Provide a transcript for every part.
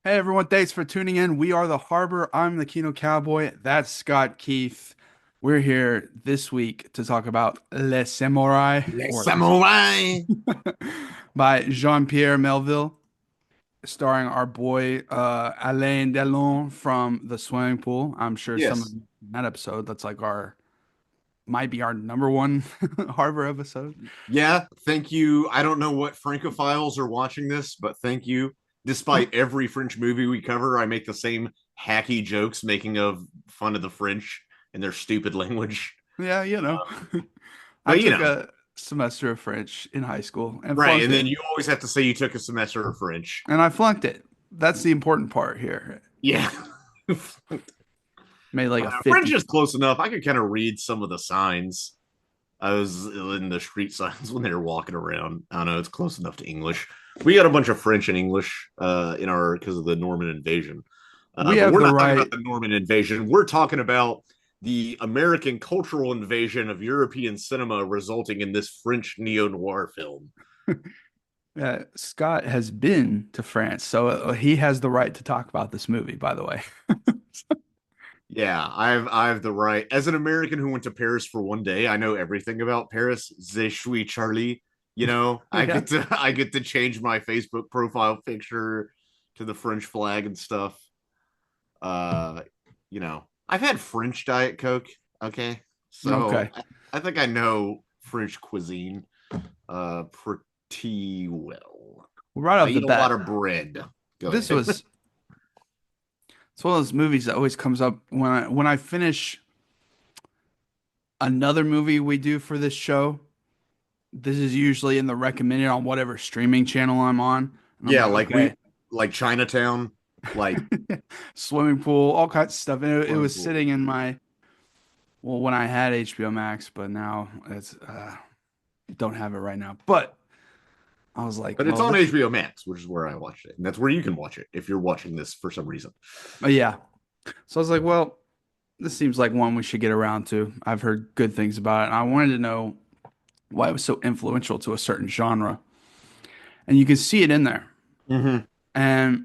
Hey everyone, thanks for tuning in. We are the Harbor. I'm the Kino Cowboy. That's Scott Keith. We're here this week to talk about Les Samouraï Les or Samouraï. by Jean-Pierre Melville, starring our boy Alain Delon from The Swimming Pool. I'm sure some of Yes. you that episode, that's like our might be our number one Harbor episode. Yeah. Thank you. I don't know what Francophiles are watching this, but thank you. Despite every French movie we cover, I make the same hacky jokes making of fun of the French and their stupid language. Yeah, I But took a semester of French in high school and right. flunked And then it. you always have to say you took a semester of French. And I flunked it. That's the important part here. Yeah. Made like a French 50. is close enough. I could kind of read some of the signs. I was in the street signs when they were walking around. I don't know. It's close enough to English. We got a bunch of French and English in our because of the Norman invasion. We But have we're the not talking about right. the Norman invasion. We're talking about the American cultural invasion of European cinema, resulting in this French neo noir film. Scott has been to France, so he has the right to talk about this movie, by the way. Yeah, I have the right. As an American who went to Paris for one day, I know everything about Paris. Je suis Charlie. I Yeah. get to change my Facebook profile picture to the French flag and stuff. Uh, I've had French Diet Coke. Okay, so Okay. I think I know French cuisine pretty well. Right I off the eat a lot bat, of bread. Go this ahead. was it's one of those movies that always comes up when I finish another movie we do for this show. This is usually in the recommended on whatever streaming channel I'm on. And I'm Yeah, like, like we okay, like Chinatown, like swimming pool, all kinds of stuff. And it swimming was pool. sitting in my, well, when I had HBO Max, but now it's don't have it right now. But I was like, But it's well, on this, HBO Max, which is where I watched it. And that's where you can watch it if you're watching this for some reason. yeah. So I was like, well, this seems like one we should get around to. I've heard good things about it, and I wanted to know why it was so influential to a certain genre. And you can see it in there. Mm-hmm. And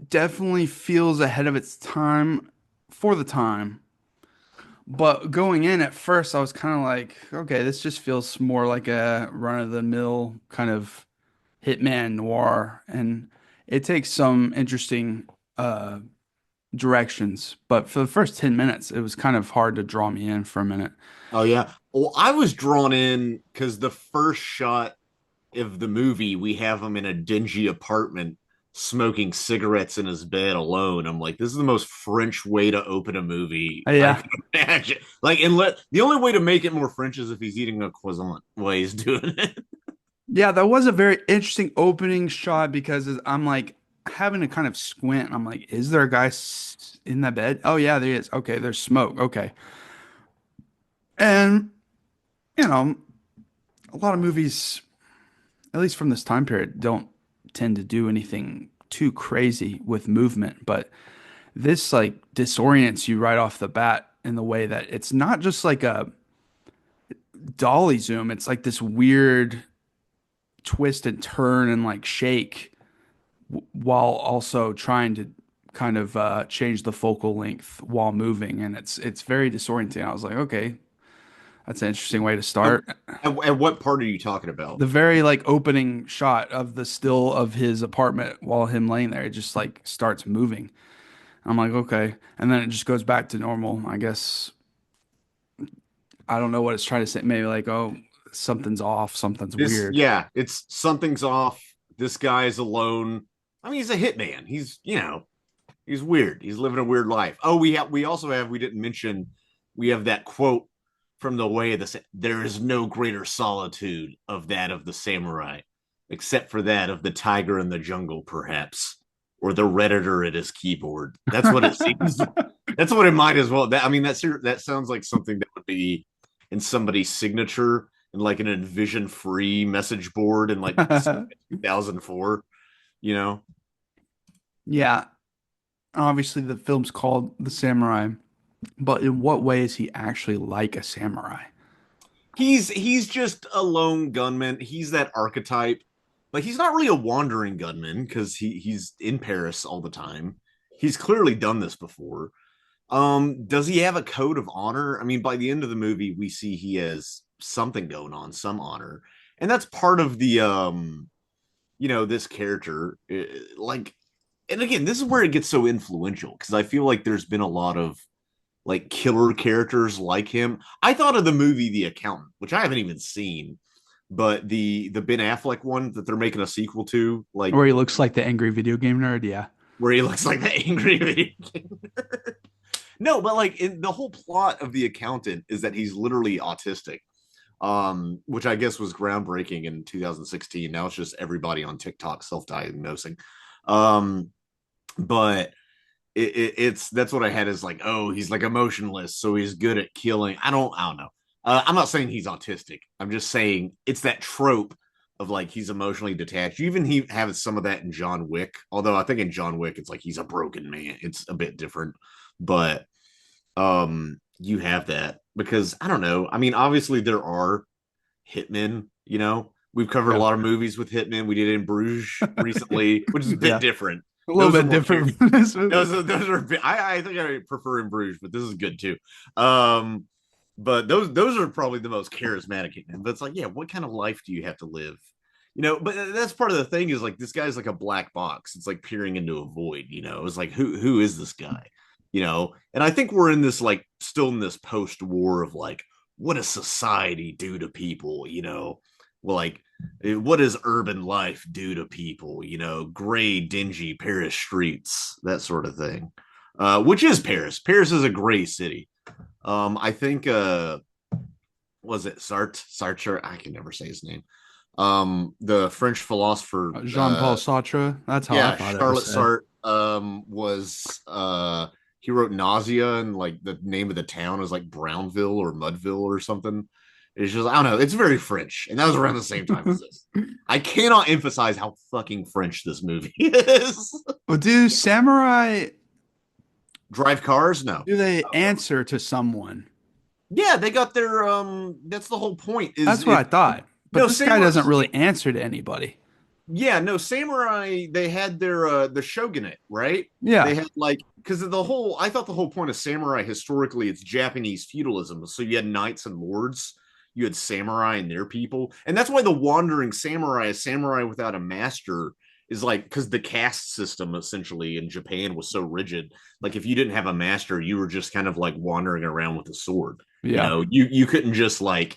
definitely feels ahead of its time for the time. But going in at first, I was kind of like, okay, this just feels more like a run-of-the-mill kind of hitman noir, and it takes some interesting uh, directions. But for the first 10 minutes, it was kind of hard to draw me in for a minute. Oh yeah. Well, I was drawn in because the first shot of the movie, we have him in a dingy apartment smoking cigarettes in his bed alone. I'm like, this is the most French way to open a movie I Yeah. can imagine. Like, and the only way to make it more French is if he's eating a croissant while he's doing it. Yeah, that was a very interesting opening shot because I'm like having to kind of squint. I'm like, is there a guy in that bed? Oh, yeah, there is. Okay, there's smoke. Okay. And, you know, a lot of movies, at least from this time period, don't tend to do anything too crazy with movement, but this like disorients you right off the bat in the way that it's not just like a dolly zoom, it's like this weird twist and turn and like shake while also trying to kind of change the focal length while moving, and it's very disorienting. I was like, okay, that's an interesting way to At, start. at what part are you talking about? The very like opening shot of the still of his apartment while him laying there, it just like starts moving. I'm like, okay. And then it just goes back to normal. I guess I don't know what it's trying to say. Maybe like, oh, something's off, something's weird. Yeah, it's something's off. This guy is alone. I mean, he's a hitman. He's weird. He's living a weird life. Oh, we also have we didn't mention we have that quote from the way of the there is no greater solitude of that of the samurai, except for that of the tiger in the jungle, perhaps, or the redditor at his keyboard. That's what it seems. That's what it might as well. I mean, that sounds like something that would be in somebody's signature in like an Envision free message board in like 2004. You know, Yeah, obviously the film's called The Samurai, but in what way is he actually like a samurai? he's just a lone gunman. He's that archetype Like he's not really a wandering gunman because he's in Paris all the time. He's clearly done this before. Does he have a code of honor? I mean, by the end of the movie, we see he has something going on, some honor, and that's part of the this character. Like, and again, this is where it gets so influential because I feel like there's been a lot of like killer characters like him. I thought of the movie The Accountant, which I haven't even seen, but the Ben Affleck one that they're making a sequel to, like Where he looks like the angry video game nerd. Yeah. where he looks like the angry video game. No, but like the whole plot of The Accountant is that he's literally autistic, which I guess was groundbreaking in 2016. Now it's just everybody on TikTok self-diagnosing. Um, but it's that's what I had is like, oh, he's like emotionless, so he's good at killing. I don't know. I'm not saying he's autistic. I'm just saying it's that trope of like he's emotionally detached. Even he has some of that in John Wick, although I think in John Wick it's like he's a broken man. It's a bit different, but you have that because I don't know. I mean, obviously there are hitmen. We've covered a Yeah. lot of movies with hitmen. We did it in Bruges recently, which is a bit Yeah. different. A little Those are bit more different from this movie. those are I think I prefer in Bruges, but this is good too. Um, but those are probably the most charismatic hitmen. But it's like, yeah, what kind of life do you have to live? But that's part of the thing is like this guy's like a black box. It's like peering into a void. It's like who is this guy? And I think we're in this like still in this post-war of like what does society do to people? Well, like what does urban life do to people? Gray, dingy Paris streets, that sort of thing. Which is Paris. Paris is a gray city. I think was it Sartre? I can never say his name. The French philosopher Jean-Paul Sartre. That's how I yeah, thought it was Charlotte said. Sartre was he wrote Nausea and like the name of the town is like Brownville or Mudville or something. It's just I don't know, it's very French. And that was around the same time as this. I cannot emphasize how fucking French this movie is. Well, do samurai Drive cars? No. do they answer to someone? Yeah, they got their that's the whole point is That's what if I thought. But no this guy samurai doesn't really answer to anybody. yeah, no, samurai, they had their the shogunate, right? They Yeah. had like because I thought the whole point of samurai historically it's Japanese feudalism. So you had knights and lords, you had samurai and their people. And that's why the wandering samurai, a samurai without a master, is like because the caste system essentially in Japan was so rigid. Like if you didn't have a master, you were just kind of like wandering around with a sword. Yeah. You couldn't just like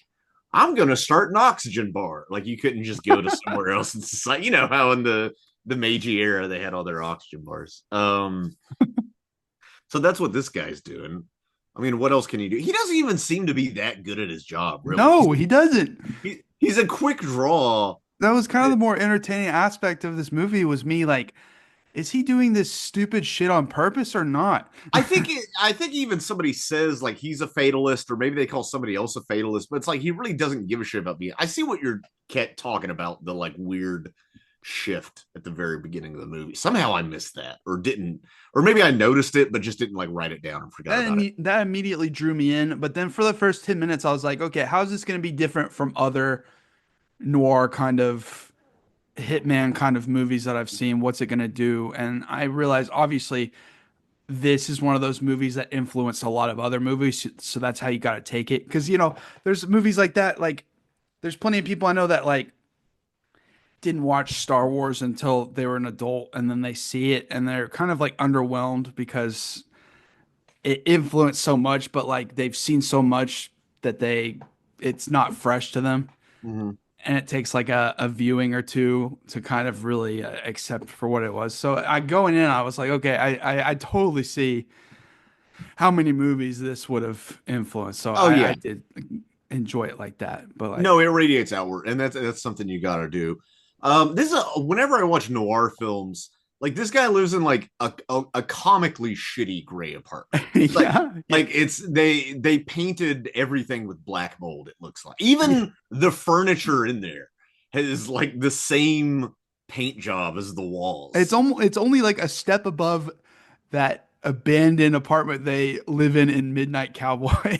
I'm going to start an oxygen bar. Like you couldn't just go to somewhere else in society. You know how in the Meiji era they had all their oxygen bars. So that's what this guy's doing. I mean, what else can he do? He doesn't even seem to be that good at his job, really. No, he doesn't. He's a quick draw. That was kind of the more entertaining aspect of this movie was me like, is he doing this stupid shit on purpose or not? I think even somebody says like he's a fatalist, or maybe they call somebody else a fatalist, but it's like he really doesn't give a shit about me. I see what you're talking about, the like weird shift at the very beginning of the movie. Somehow I missed that, or didn't, or maybe I noticed it, but just didn't like write it down and forgot about it. That immediately drew me in. But then for the first 10 minutes, I was like, okay, how's this going to be different from other noir kind of hitman kind of movies that I've seen? What's it going to do? And I realized, obviously, this is one of those movies that influenced a lot of other movies. So that's how you got to take it. Because, there's movies like that. Like, there's plenty of people I know that, like, didn't watch Star Wars until they were an adult and then they see it and they're kind of like underwhelmed because it influenced so much, but like they've seen so much that it's not fresh to them. Mm-hmm. And it takes like a viewing or two to kind of really accept for what it was. So I going in, I was like, okay, I totally see how many movies this would have influenced. So Oh I yeah, did enjoy it like that. But like, no, it radiates outward, and that's something you got to do. This is whenever I watch noir films, like this guy lives in like a comically shitty gray apartment. Like yeah, yeah. like it's they painted everything with black mold. It looks like even the furniture in there has like the same paint job as the walls. It's only like a step above that abandoned apartment they live in Midnight Cowboy.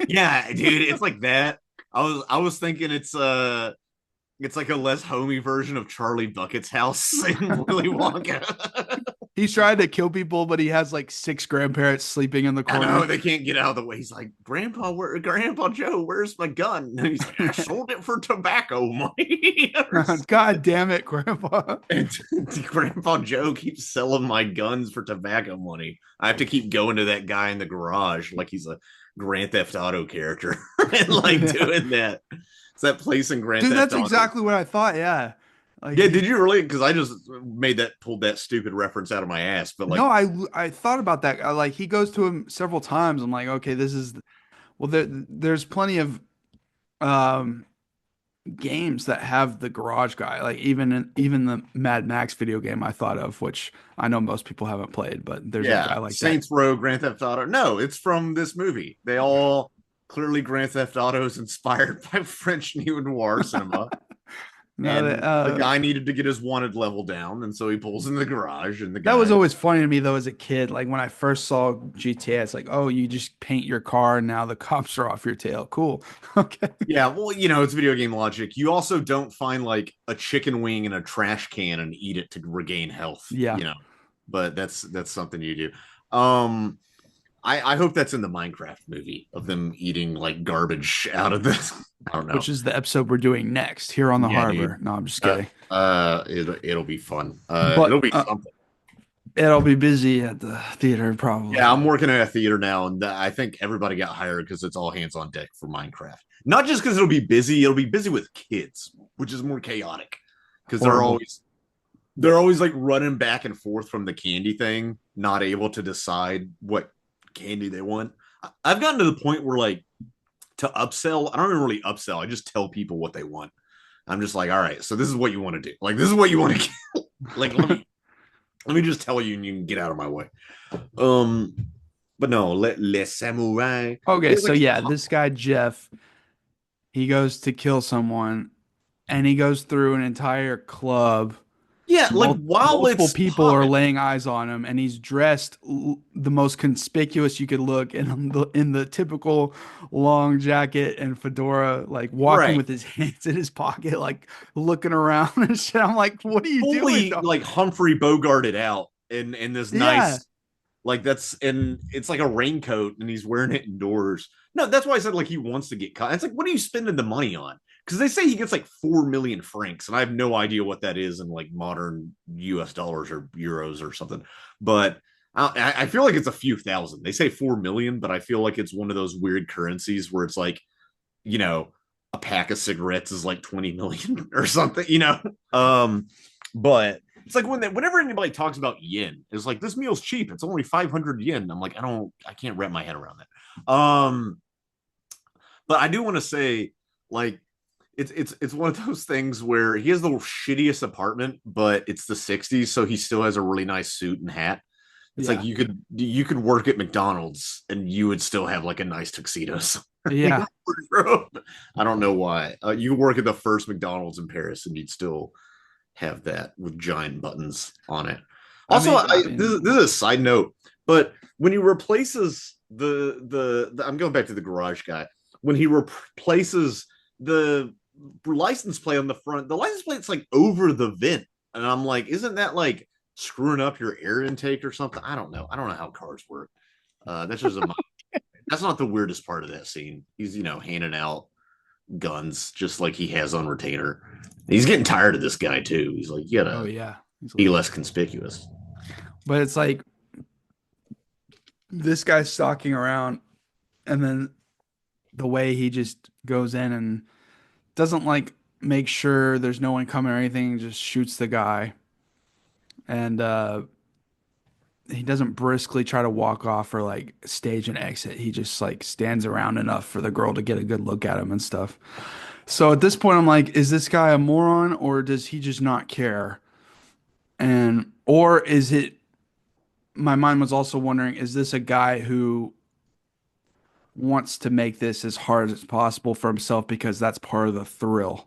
Yeah, dude, it's like that. I was thinking it's It's like a less homey version of Charlie Bucket's house in Willy Wonka. He's trying to kill people, but he has like six grandparents sleeping in the I know corner. they can't get out of the way. He's like, Grandpa Joe, where's my gun? And he's like, I sold it for tobacco money. God damn it, Grandpa. And Grandpa Joe keeps selling my guns for tobacco money. I have to keep going to that guy in the garage like he's a Grand Theft Auto character and like Yeah. doing that. It's that place in Grand Dude, Theft that's Auto. exactly what I thought. Yeah. Like Yeah, did you really? Because I just pulled that stupid reference out of my ass. But like, no, I thought about that. Like he goes to him several times. I'm like, okay, this is well there's plenty of um games that have the garage guy. Like even the Mad Max video game I thought of, which I know most people haven't played, but there's a yeah, guy like that. Saints Row, Grand Theft Auto. No, it's from this movie. They all clearly Grand Theft Auto is inspired by French neo noir cinema. No, And the guy needed to get his wanted level down, and so he pulls in the garage, and the that was guy. always funny to me though as a kid. Like when I first saw GTA, it's like, oh, you just paint your car and now the cops are off your tail. Cool. Okay. Yeah, well, you know, it's video game logic. You also don't find like a chicken wing in a trash can and eat it to regain health, Yeah. you know. But that's something you do. I hope that's in the Minecraft movie of them eating like garbage out of this. I don't know. Which is the episode we're doing next here on the Yeah, harbor. dude. No, I'm just kidding. It'll be fun. But It'll be something. it'll be busy at the theater probably. Yeah, I'm working at a theater now, and I think everybody got hired because it's all hands on deck for Minecraft. Not just because it'll be busy with kids, which is more chaotic because Horrible. they're always like running back and forth from the candy thing, not able to decide what candy they want. I've gotten to the point where like to upsell, I don't even really upsell. I just tell people what they want. I'm just like, all right, so this is what you want to do. Like this is what you want to get. Like let me just tell you, and you can get out of my way. Um, but no, les samouraï. Okay, There's so like yeah, this guy Jeff, he goes to kill someone and he goes through an entire club. yeah, like while Multiple it's people are popping, laying eyes on him, and he's dressed the most conspicuous you could look in the typical long jacket and fedora, like walking right? with his hands in his pocket, like looking around and shit. I'm like, what are you doing, Fully dog? like Humphrey Bogarted out in this Yeah, nice like that's and it's like a raincoat and he's wearing it indoors. No, that's why I said like he wants to get caught. It's like what are you spending the money on? Because they say he gets like 4 million francs, and I have no idea what that is in like modern U.S. dollars or euros or something. But I feel like it's a few thousand. They say 4 million, but I feel like it's one of those weird currencies where it's like you know a pack of cigarettes is like 20 million or something. But it's like whenever anybody talks about yen, it's like this meal's cheap. It's only 500 yen. I'm like, I can't wrap my head around that. But I do want to say, like, it's one of those things where he has the shittiest apartment, but it's the 60s, so he still has a really nice suit and hat. It's like yeah, you could work at McDonald's and you would still have like a nice tuxedo. yeah. I don't know why. You could work at the first McDonald's in Paris and you'd still have that with giant buttons on it. Also, this is a side note, but when he replaces the I'm going back to the garage guy. When he replaces the license plate on the front, the license plate's like over the vent, and I'm like, isn't that like screwing up your air intake or something? I don't know. I don't know how cars work. That's just a that's not the weirdest part of that scene. He's handing out guns just like he has on retainer. He's getting tired of this guy too. He's like, you Oh gotta yeah. be less conspicuous. But it's like this guy's stalking around, and then the way he just goes in and doesn't like make sure there's no one coming or anything, just shoots the guy. And he doesn't briskly try to walk off or like stage an exit. He just like stands around enough for the girl to get a good look at him and stuff. So at this point, I'm like, is this guy a moron or does he just not care? And or is it? My mind was also wondering, is this a guy who wants to make this as hard as possible for himself because that's part of the thrill?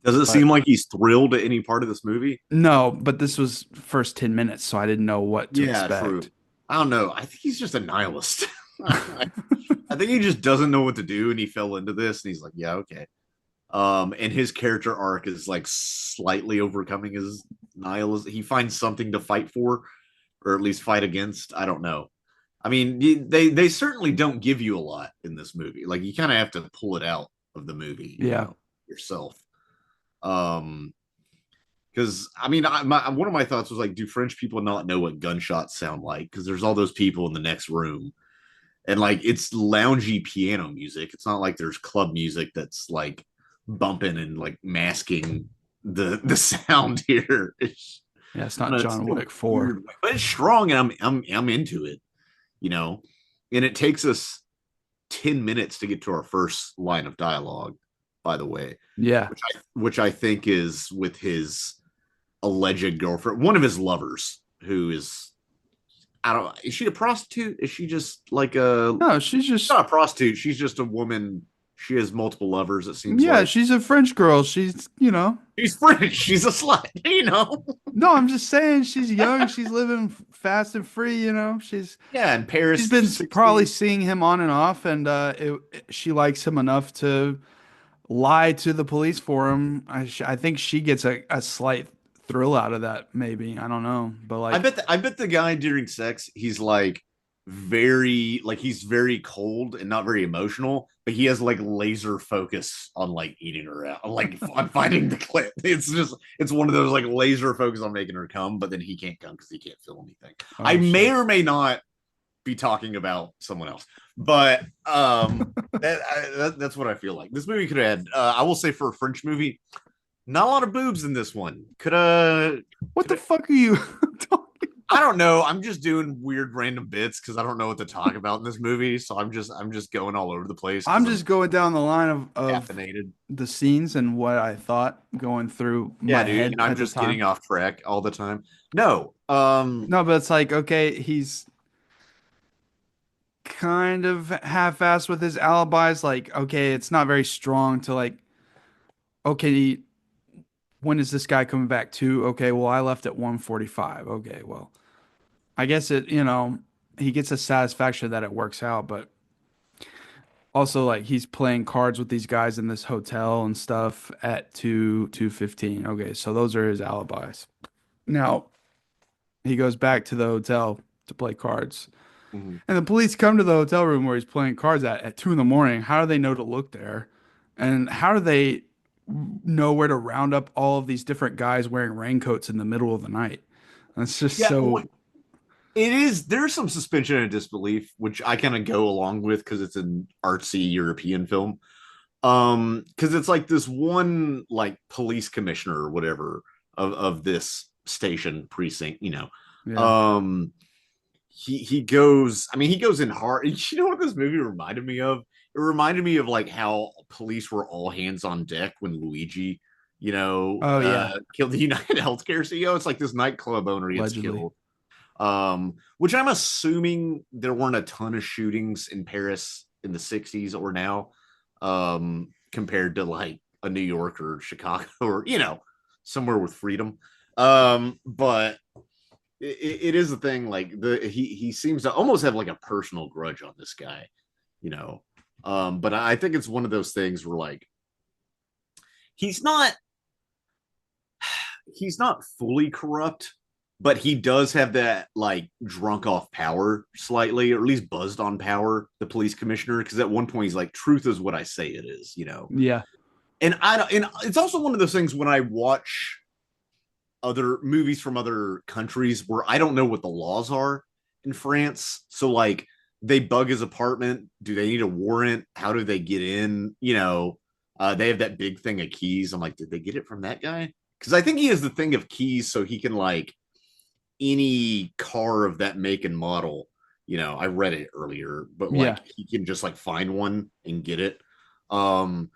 Does it But seem like he's thrilled at any part of this movie? no, but this was first 10 minutes, so I didn't know what to Yeah, expect. true. I don't know. I think he's just a nihilist. I think he just doesn't know what to do, and he fell into this, and he's like, "Yeah, okay." And his character arc is like slightly overcoming his nihilism. He finds something to fight for, or at least fight against. I don't know. I mean, they certainly don't give you a lot in this movie. Like you kind of have to pull it out of the movie, Yeah. yourself. Um, because I mean, one of my thoughts was like, do French people not know what gunshots sound like? Because there's all those people in the next room, and like it's loungy piano music. It's not like there's club music that's like bumping and like masking the sound here. Yeah, it's I don't not know, it's John a Wick 4. weird way, but it's strong, and I'm into it, you know. And it takes us 10 minutes to get to our first line of dialogue. By the way, Yeah. which I think is with his alleged girlfriend, one of his lovers, who is, I don't, is she a prostitute? Is she just like a, No, she's just not a prostitute? She's just a woman. She has multiple lovers. It seems yeah, like she's a French girl. She's. she's French. She's a slut. No, I'm just saying she's young. She's living fast and free. Yeah, in She's Paris been probably 60s. seeing him on and off, and she likes him enough to lie to the police for him. I think she gets a slight thrill out of that, maybe. I don't know, but like, I bet the guy during sex, he's like very, like he's very cold and not very emotional, but he has like laser focus on like eating her out, like on finding the clip. It's one of those like laser focus on making her come, but then he can't come because he can't feel anything. I oh may shit. or may not be talking about someone else, but that's what I feel like. This movie could have had. I will say for a French movie, not a lot of boobs in this one. What the fuck are you talking? I don't know. I'm just doing weird random bits because I don't know what to talk about in this movie. So I'm just going all over the place I'm because I'm just going down the line of caffeinated. the scenes and what I thought going through Yeah, my dude. head And I'm at the just time. getting off track all the time. No. No, but it's like, okay, he's kind of half-assed with his alibis. Like, okay, it's not very strong to like, okay, when is this guy coming back to? Okay, well, I left at 1:45. Okay, well, I guess he gets a satisfaction that it works out, but also like he's playing cards with these guys in this hotel and stuff at 2:15. Okay, so those are his alibis. Now he goes back to the hotel to play cards. mhm. And the police come to the hotel room where he's playing cards at 2 in the morning. How do they know to look there? And how do they know where to round up all of these different guys wearing raincoats in the middle of the night? That's just Yeah, so, it is. There's some suspension of disbelief, which I kind of go along with because it's an artsy European film. Because it's like this one like police commissioner or whatever of this station precinct, yeah. Um, he goes. I mean, he goes in hard. You know what this movie reminded me of? It reminded me of like how police were all hands on deck when Luigi, Oh yeah, killed the United Healthcare CEO. It's like this nightclub owner gets allegedly. killed. Which I'm assuming there weren't a ton of shootings in Paris in the 60s or now, compared to like a New York or Chicago or, somewhere with freedom. But it is a thing. Like he seems to almost have like a personal grudge on this guy, you know. But I think it's one of those things where like he's not he's not fully corrupt, but he does have that like drunk off power slightly, or at least buzzed on power, the police commissioner, because at one point he's like, truth is what I say it is. Yeah, And I don't, and it's also one of those things when I watch other movies from other countries where I don't know what the laws are in France. So like they bug his apartment. Do they need a warrant? How do they get in? They have that big thing of keys. I'm like, did they get it from that guy? Because I think he has the thing of keys so he can like any car of that make and model. I read it earlier, but yeah. like he can just like find one and get it. Um,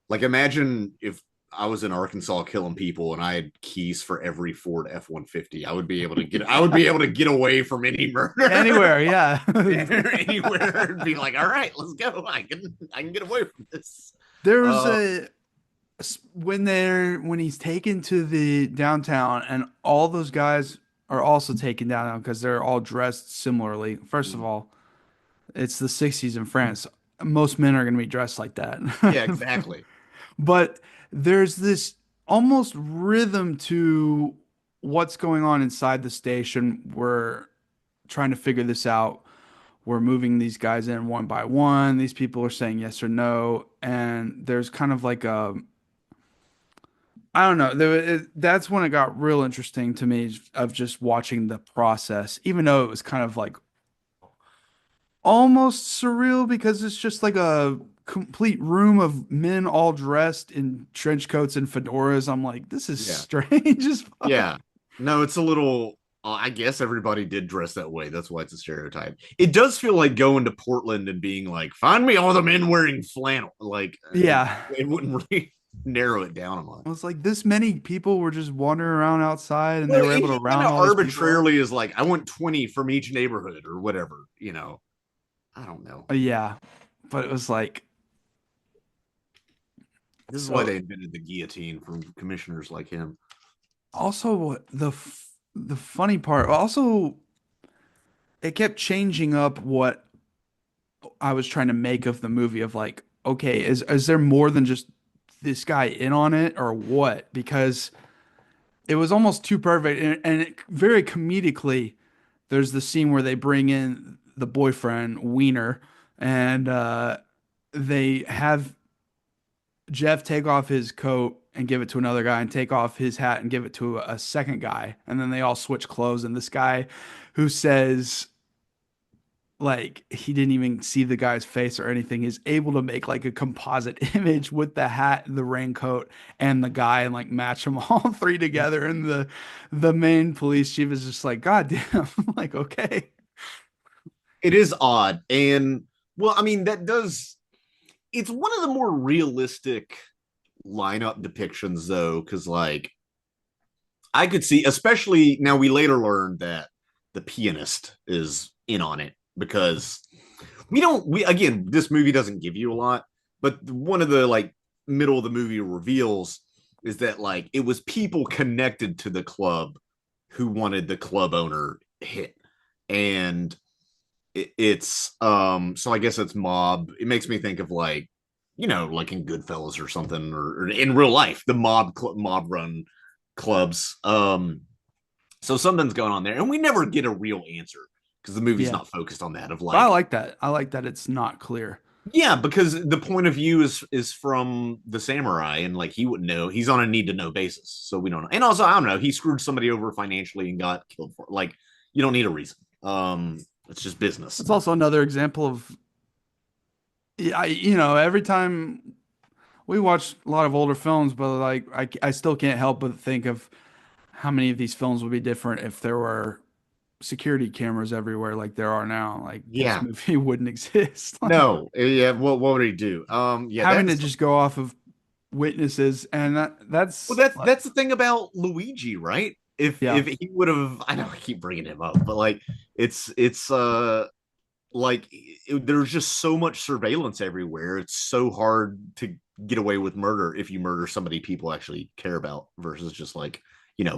like imagine if I was in Arkansas killing people and I had keys for every Ford F-150. I would be able to get away from any murder Anywhere, yeah. anywhere and be like, all right, let's go. I can get away from this. There's Uh a when he's taken to the downtown and all those guys are also taken down because they're all dressed similarly. First of all, it's the 60s in France. Most men are going to be dressed like that. yeah, exactly. But there's this almost rhythm to what's going on inside the station. We're trying to figure this out. We're moving these guys in one by one. These people are saying yes or no. And there's kind of like a, I don't know. That's when it got real interesting to me of just watching the process, even though it was kind of like almost surreal because it's just like a complete room of men all dressed in trench coats and fedoras. I'm like, this is Yeah. strange as fuck. Yeah. No, it's a little. I guess everybody did dress that way. That's why it's a stereotype. It does feel like going to Portland and being like, "Find me all the men wearing flannel." Like Yeah. it wouldn't really narrow it down a I lot. was like, this many people were just wandering around outside and they Well, were and able to he kind round of all these people up. arbitrarily is like, "I want 20 from each neighborhood or whatever." I don't know. Yeah. But it was like, This is why so they invented the guillotine from commissioners like him. also the funny part, also it kept changing up what I was trying to make of the movie of like, okay, is there more than just this guy in on it or what? Because it was almost too perfect and very comedically, there's the scene where they bring in the boyfriend, Wiener, and they have Jeff take off his coat and give it to another guy and take off his hat and give it to a second guy. And then they all switch clothes. And this guy who says, like, he didn't even see the guy's face or anything is able to make like a composite image with the hat, the raincoat, and the guy and like match them all three together. And the main police chief is just like, God damn, like, okay. It is odd. And well, I mean, that does it's one of the more realistic lineup depictions though, because like I could see, especially now we later learned that the pianist is in on it because we again, this movie doesn't give you a lot, but one of the like middle of the movie reveals is that like it was people connected to the club who wanted the club owner hit. And it's so I guess it's mob. It makes me think of like, like in Goodfellas or something, or in real life, the mob run clubs. So something's going on there, and we never get a real answer because the movie's Yeah. not focused on that. Of But I like, like that. I like that it's not clear. yeah, because the point of view is from the samurai, and like he wouldn't know. He's on a need to know basis, so we don't know. And also, I don't know. He screwed somebody over financially and got killed for it. Like, you don't need a reason. It's just business. It's also another example of, yeah, every time we watch a lot of older films, but like I still can't help but think of how many of these films would be different if there were security cameras everywhere like there are now. Like this Yeah. movie wouldn't exist. Like No. Yeah. What would he do? Yeah. having to That's just go off of witnesses and well. that's That's like, that's the thing about Luigi, right? yeah. If he would have, I know I keep bringing him up, but like it's like there's just so much surveillance everywhere. It's so hard to get away with murder if you murder somebody people actually care about versus just like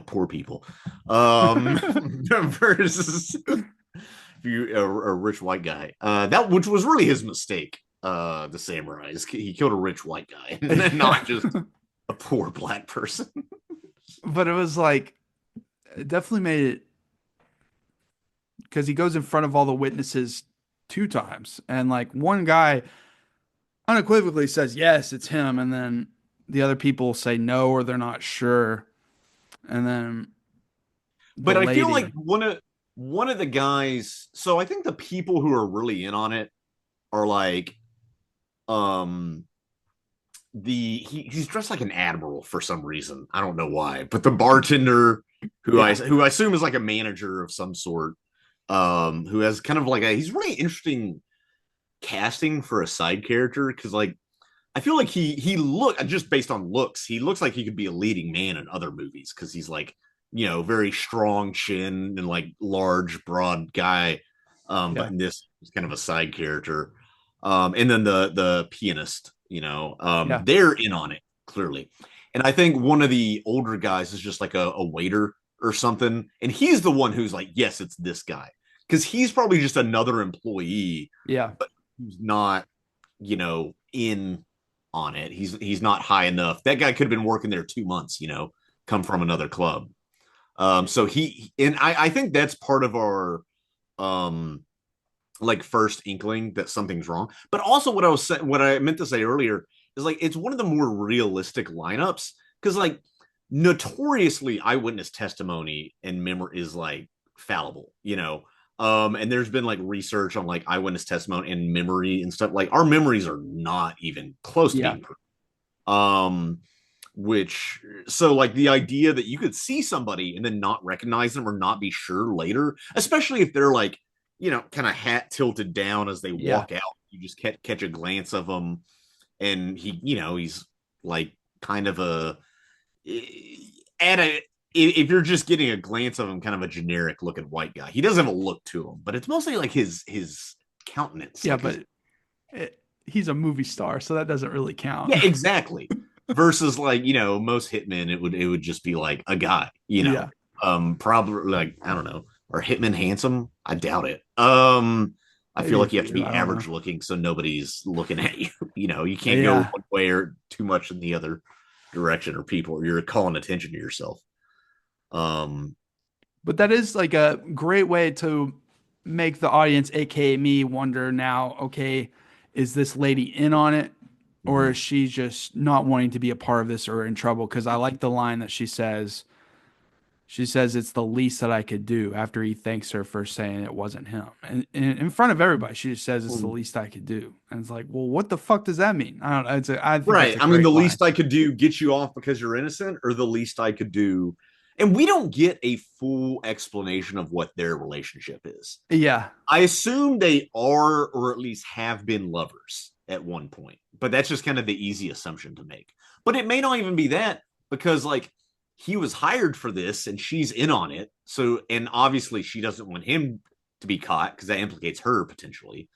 poor people. Versus if you a rich white guy. That which was really his mistake. The samurai he killed a rich white guy and not just a poor black person. But it was like it definitely made it because he goes in front of all the witnesses two times and like one guy unequivocally says yes, it's him, and then the other people say no or they're not sure, and then the But I feel like lady, one of the guys. So I think the people who are really in on it are like um he's dressed like an admiral for some reason. I don't know why, but the bartender yeah, who I assume is like a manager of some sort, who has kind of like he's really interesting casting for a side character because like I feel like he look just based on looks, he looks like he could be a leading man in other movies because he's like very strong chin and like large broad guy, but yeah, in this he's kind of a side character, and then the pianist, yeah, they're in on it clearly, and I think one of the older guys is just like a waiter or something, and he's the one who's like, yes, it's this guy because he's probably just another employee yeah. who's not in on it. He's not high enough. That guy could have been working there 2 months, come from another club. So I think that's part of our um like first inkling that something's wrong. But also what I meant to say earlier is like it's one of the more realistic lineups because like notoriously eyewitness testimony and memory is like fallible. And there's been like research on like eyewitness testimony and memory and stuff. Like our memories are not even close to Yeah. being perfect. Um, which so like the idea that you could see somebody and then not recognize them or not be sure later, especially if they're like, kind of hat tilted down as they Yeah. walk out, you just catch a glance of them, and he's like kind of a at a if you're just getting a glance of him, kind of a generic looking white guy. He doesn't have a look to him, but it's mostly like his countenance, Yeah, like his but he's a movie star, so that doesn't really count. yeah, exactly. Versus like most hitmen, it would just be like a guy, Yeah. probably like I don't know, are hitmen handsome? I doubt it. I feel Maybe a like you have to few. be I don't know. average looking so nobody's looking at you. You can't go Yeah. one way or too much in the other direction, or people, or you're calling attention to yourself. Um, But that is like a great way to make the audience, aka me, wonder now, okay, is this lady in on it? Or is she just not wanting to be a part of this or in trouble? Because I like the line that she says, it's the least that I could do after he thanks her for saying it wasn't him. And in front of everybody, she just says it's the least I could do. And it's like, well, what the fuck does that mean? I don't know. I think it's Right. a I mean, the great line. least I could do get you off because you're innocent, or the least I could do. And we don't get a full explanation of what their relationship is. Yeah. I assume they are, or at least have been lovers at one point, but that's just kind of the easy assumption to make. But it may not even be that because, like, he was hired for this and she's in on it. So, and obviously she doesn't want him to be caught because that implicates her potentially.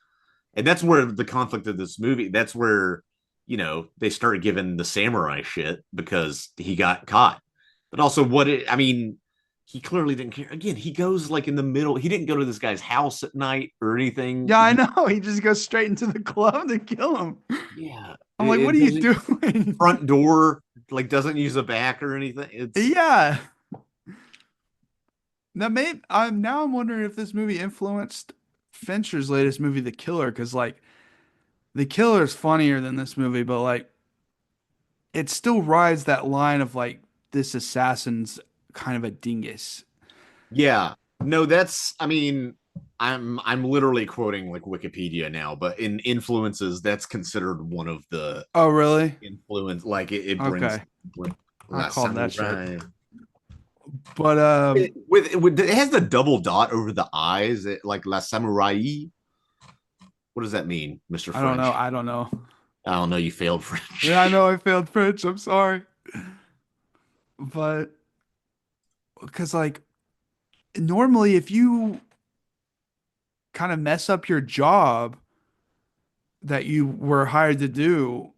And that's where the conflict of this movie, that's where, they started giving the samurai shit because he got caught. But also, I mean, he clearly didn't care. Again, he goes like in the middle. He didn't go to this guy's house at night or anything. Yeah, I know. He just goes straight into the club to kill him. Yeah, I'm like, what it are you doesn't doing? front door like doesn't use a back or anything. It's Yeah. Now I'm wondering if this movie influenced Fincher's latest movie, The Killer, because like The Killer is funnier than this movie, but like it still rides that line of like this assassin's kind of a dingus. yeah. No, that's I mean, I'm literally quoting like Wikipedia now, but in influences, that's considered one of the Oh, really? influence. Like it brings Okay. I La called that shit. Samurai. But It has the double dot over the eyes, like La Samurai. What does that mean, Mister I don't know. French? I don't know. I don't know. You failed Yeah, I French. know I failed French. I'm sorry. But because like normally if you kind of mess up your job that you were hired to do,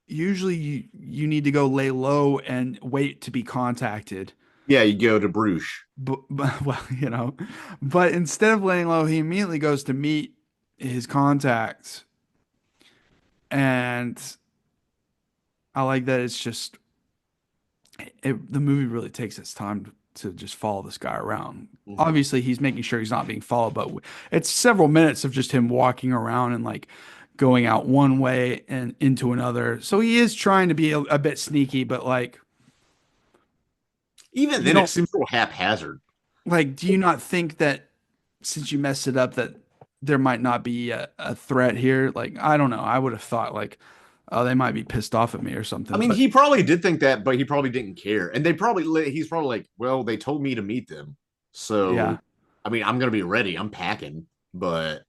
usually you need to go lay low and wait to be contacted. Yeah, you go to Bruges. But well, but instead of laying low, he immediately goes to meet his contacts. And I like that the movie really takes its time to just follow this guy around. Mm-hmm. Obviously, he's making sure he's not being followed, but it's several minutes of just him walking around and like going out one way and into another. So he is trying to be a bit sneaky, but like Even you then, it don't seems a little haphazard. like, do you not think that since you messed it up that there might not be a threat here? Like, I don't know. I would have thought like, oh, they might be pissed off at me or I something. mean, But he probably did think that, but he probably didn't care. And he's probably like, well, they told me to meet them. yeah. So, I mean, I'm going to be ready. I'm packing, but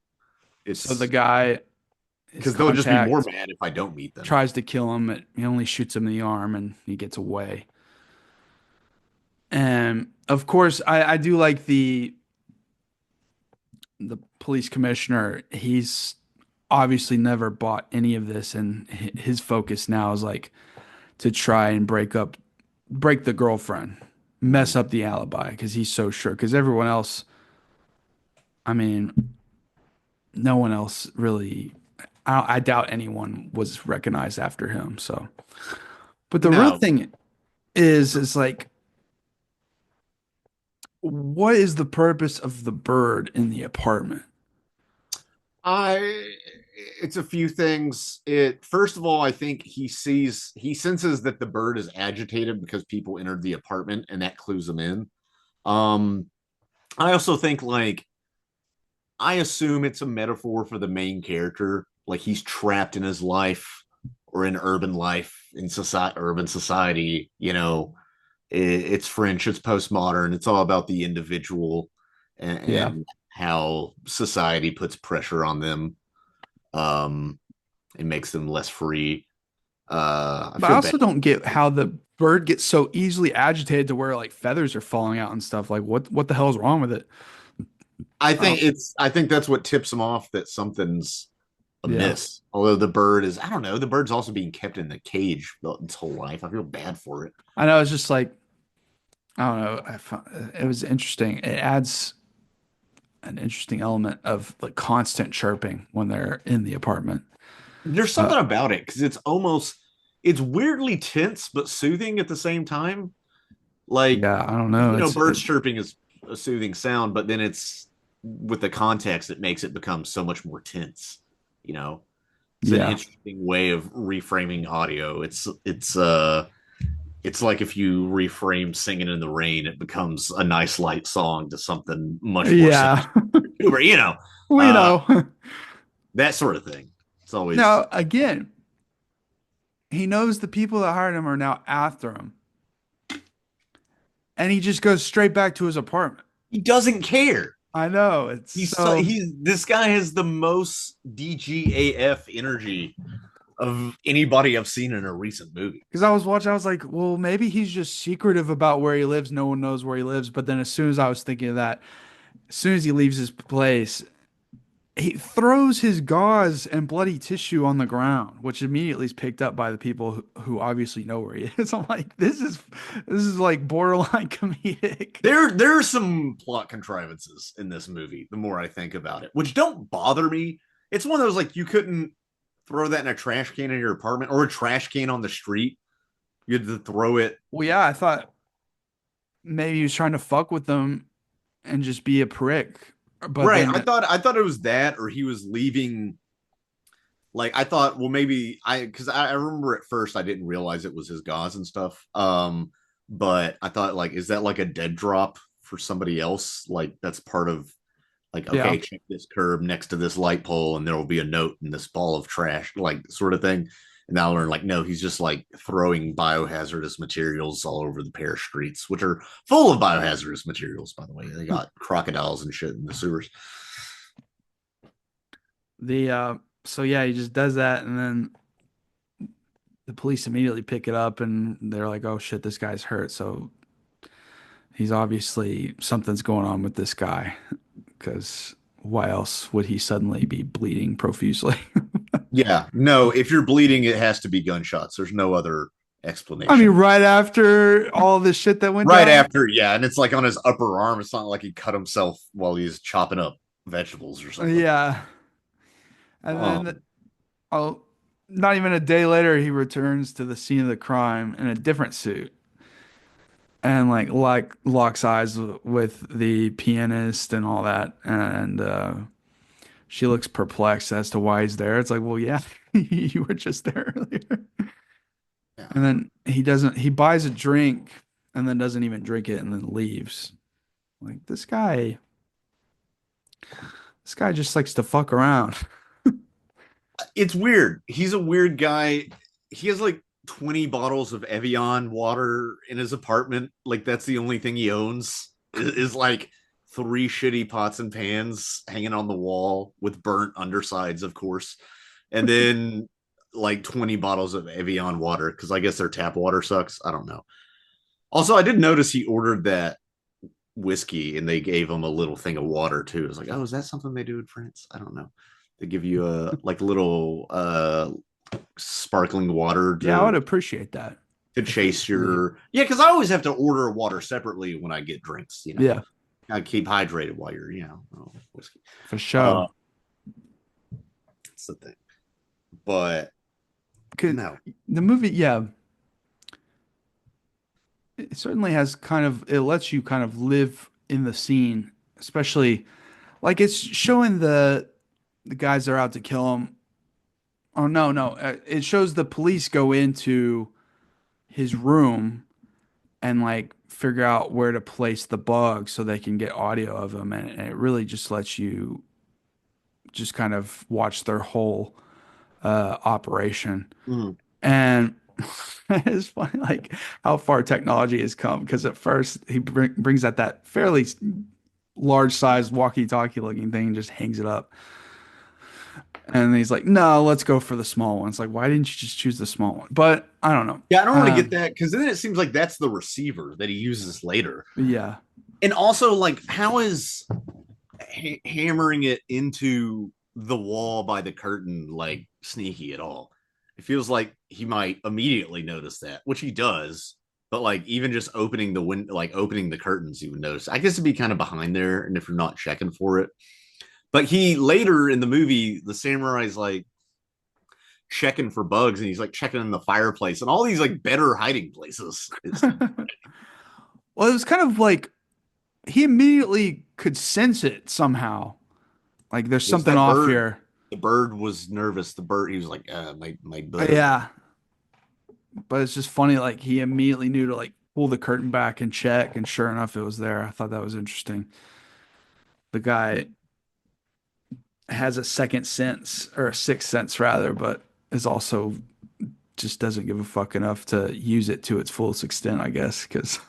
So the it's guy, his because they'll just be more contact mad if I don't meet them. tries to kill him. He only shoots him in the arm and he gets away. And of course, I do like the police commissioner. He's obviously never bought any of this, and his focus now is like to try and break the girlfriend, mess Mhm. up the alibi because he's so sure. Because everyone else, I mean, no one else really. I doubt anyone was recognized after him. So, but the real No, thing is like, what is the purpose of the bird in the apartment? I it's a few things. It first of all, I think he senses that the bird is agitated because people entered the apartment and that clues him in. Um I also think like I assume it's a metaphor for the main character, like he's trapped in his life or in urban life in society, urban society, it's French, it's postmodern, it's all about the individual Yeah. and how society puts pressure on them. Um, it makes them less free. I But I feel bad. also don't get how the bird gets so easily agitated to where like feathers are falling out and stuff. Like what the hell is wrong with it? I don't, I think that's what tips them off that something's yeah. amiss. Although the bird is, I don't know, the bird's also being kept in the cage its whole life. I feel bad for it. I know it's just like I don't know. It was interesting. It adds an interesting element of like constant chirping when they're in the apartment. There's Uh, something about it because it's weirdly tense but soothing at the same time. Like, yeah, I don't know. birds chirping is a soothing sound, but then it's with the context, it makes it become so much more tense. You know, it's an Yeah. interesting way of reframing audio. It's like if you reframe "Singing in the Rain," it becomes a nice light song to something much more sinister. Yeah. We Uh, know. that sort of thing. It's always Now, again, he knows the people that hired him are now after him, and he just goes straight back to his apartment. he doesn't care. I know. It's so He's this guy has the most DGAF energy of anybody I've seen in a recent movie. because I was watching, I was like, well, maybe he's just secretive about where he lives. No one knows where he lives. But then as soon as I was thinking of that, as soon as he leaves his place, he throws his gauze and bloody tissue on the ground, which immediately is picked up by the people who obviously know where he is. I'm like, this is like borderline comedic. There are some plot contrivances in this movie, the more I think about it, which don't bother me. It's one of those like you couldn't throw that in a trash can in your apartment or a trash can on the street. You had to throw it. Well, yeah, I thought maybe he was trying to fuck with them and just be a prick. But Right. then, I thought it was that or he was leaving. Like I thought, well, maybe because I remember at first I didn't realize it was his gauze and stuff. But I thought like, is that like a dead drop for somebody else? Like that's part of like, yeah, okay, check this curb next to this light pole, and there will be a note in this ball of trash, like sort of thing. And now I learn like, no, he's just like throwing biohazardous materials all over the Paris streets, which are full of biohazardous materials, by the way. They got crocodiles and shit in the sewers. the so yeah, he just does that, and then the police immediately pick it up, and they're like, "Oh shit, this guy's hurt." So he's obviously something's going on with this guy, because why else would he suddenly be bleeding profusely? Yeah, no, if you're bleeding, it has to be gunshots. There's no other I mean, explanation. right after all this shit that went Right down. after, yeah, and it's like on his upper arm. It's not like he cut himself while he's chopping up vegetables or something. Yeah, and then Um, oh, not even a day later, he returns to the scene of the crime in a different suit and like locks eyes with the pianist and all that, and she looks perplexed as to why he's there. It's like, well, yeah, you were just there earlier. yeah. And then he buys a drink and then doesn't even drink it and then leaves. Like this guy just likes to fuck around. It's weird. He's a weird guy. He has like 20 bottles of Evian water in his apartment. Like that's the only thing he owns is like three shitty pots and pans hanging on the wall with burnt undersides, of course. And then like 20 bottles of Evian water because I guess their tap water sucks. I don't know. Also, I did notice he ordered that whiskey and they gave him a little thing of water too. It's like, oh, is that something they do in France? I don't know. They give you a like little sparkling water Yeah, I would appreciate that to if it chase was me. your because I always have to order water separately when I get drinks. Yeah, I keep hydrated while you're whiskey. for Uh, sure. that's the thing. but 'Cause no. the movie, yeah, it certainly has kind of, it lets you kind of live in the scene, especially like it's showing the guys that are out to kill him. Oh no, no, it shows the police go into his room and like figure out where to place the bug so they can get audio of him, and it really just lets you just kind of watch their whole operation. Mhm. And it's funny, like how far technology has come. Because at first he brings out that fairly large sized walkie-talkie looking thing and just hangs it up. And he's like, "No, let's go for the small one." It's like, why didn't you just choose the small one? But I don't know. Yeah, I don't really get Um, that because then it seems like that's the receiver that he uses later. yeah, And also, like, how is hammering it into the wall by the curtain like sneaky at all? It feels like he might immediately notice that, which he does. But like even just opening the window, like opening the curtains, you would notice. I guess it'd be kind of behind there, and if you're not checking for it. But he later in the movie, the samurai's like checking for bugs, and he's like checking in the fireplace and all these like better hiding places. It's, well, it was kind of like he immediately could sense it somehow. Like there's it's something that off bird. here. The bird was nervous. The bird, he was like, my bird. Yeah, but it's just funny. Like he immediately knew to like pull the curtain back and check, and sure enough, it was there. I thought that was interesting. The guy has a second sense or a sixth sense rather, but is also just doesn't give a fuck enough to use it to its fullest extent, I guess. Because,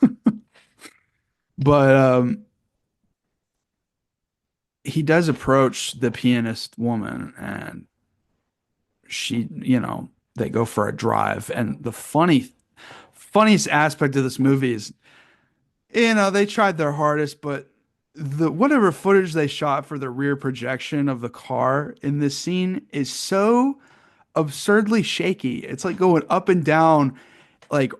but he does approach the pianist woman, and she, they go for a drive. And the funniest aspect of this movie is, they tried their hardest, but the whatever footage they shot for the rear projection of the car in this scene is so absurdly shaky. It's like going up and down, like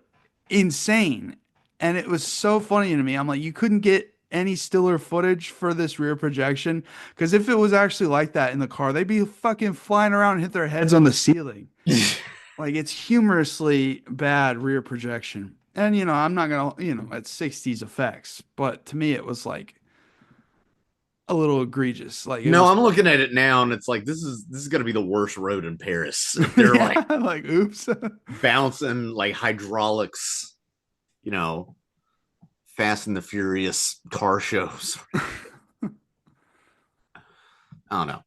insane. And it was so funny to me. I'm like, you couldn't get any stiller footage for this rear projection because if it was actually like that in the car, they'd be fucking flying around and hit their heads on the ceiling. Like it's humorously bad rear projection. And I'm not gonna, it's 60s effects, but to me it was like a little egregious. Like it No, was, I'm looking at it now, and it's like this is gonna be the worst road in Paris if they're like yeah, like oops. bouncing like hydraulics, you know, Fast and the Furious car shows. I don't know.